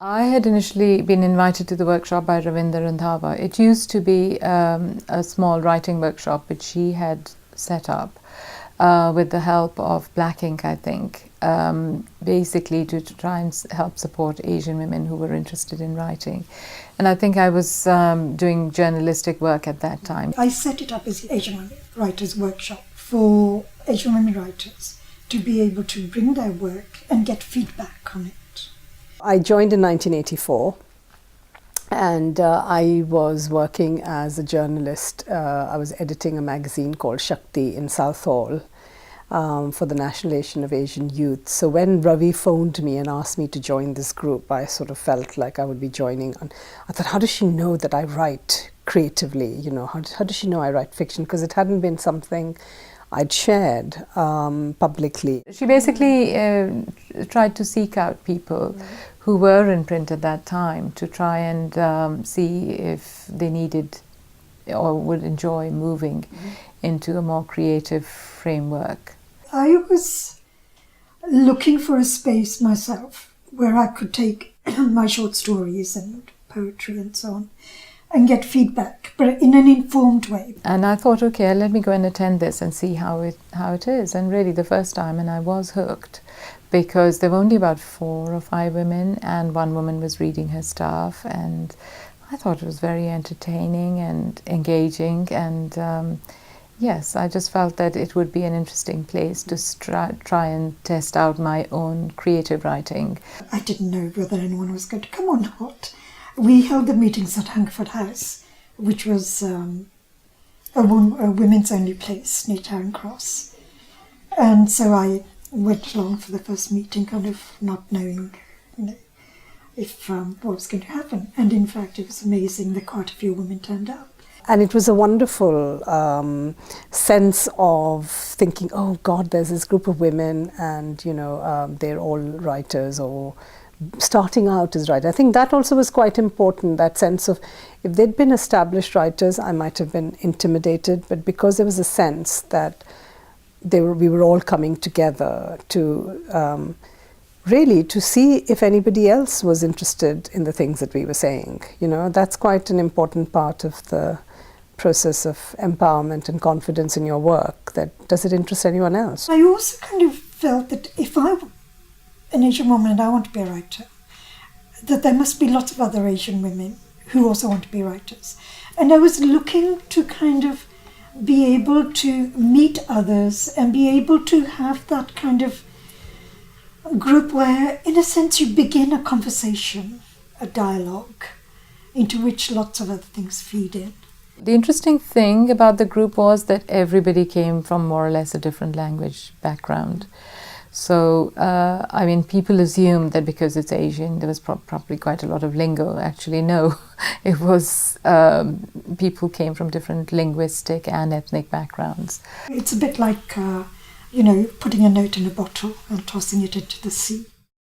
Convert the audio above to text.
I had initially been invited to the workshop by Ravinder Randhawa. It used to be a small writing workshop which she had set up with the help of Black Ink, I think, basically to try and help support Asian women who were interested in writing. And I think I was doing journalistic work at that time. I set it up as Asian Women Writers Workshop for Asian women writers to be able to bring their work and get feedback on it. I joined in 1984 and I was working as a journalist. I was editing a magazine called Shakti in Southall for the National Association of Asian Youth. So when Ravi phoned me and asked me to join this group, I sort of felt like I would be joining. I thought, how does she know that I write creatively? You know, how does she know I write fiction? Because it hadn't been something I'd shared publicly. She basically tried to seek out people who were in print at that time to try and see if they needed or would enjoy moving into a more creative framework. I was looking for a space myself where I could take my short stories and poetry and so on and get feedback, but in an informed way. And I thought, okay, let me go and attend this and see how it is. And really the first time, and I was hooked, because there were only about 4 or 5 women and one woman was reading her stuff, and I thought it was very entertaining and engaging, and yes, I just felt that it would be an interesting place to try and test out my own creative writing. I didn't know whether anyone was going to come or not. We held the meetings at Hungerford House, which was a women's only place near Charing Cross. And so I went along for the first meeting, kind of not knowing, you know, if what was going to happen. And in fact, it was amazing that quite a few women turned up. And it was a wonderful sense of thinking, oh God, there's this group of women and, you know, they're all writers or starting out as writers. I think that also was quite important, that sense of, if they'd been established writers, I might have been intimidated, but because there was a sense that we were all coming together to really to see if anybody else was interested in the things that we were saying. You know, that's quite an important part of the process of empowerment and confidence in your work, that does it interest anyone else? I also kind of felt that if I were an Asian woman and I want to be a writer, that there must be lots of other Asian women who also want to be writers. And I was looking to kind of be able to meet others and be able to have that kind of group where, in a sense, you begin a conversation, a dialogue, into which lots of other things feed in. The interesting thing about the group was that everybody came from more or less a different language background. So, I mean, people assume that because it's Asian, there was probably quite a lot of lingo. Actually, no. It was people came from different linguistic and ethnic backgrounds. It's a bit like, you know, putting a note in a bottle and tossing it into the sea.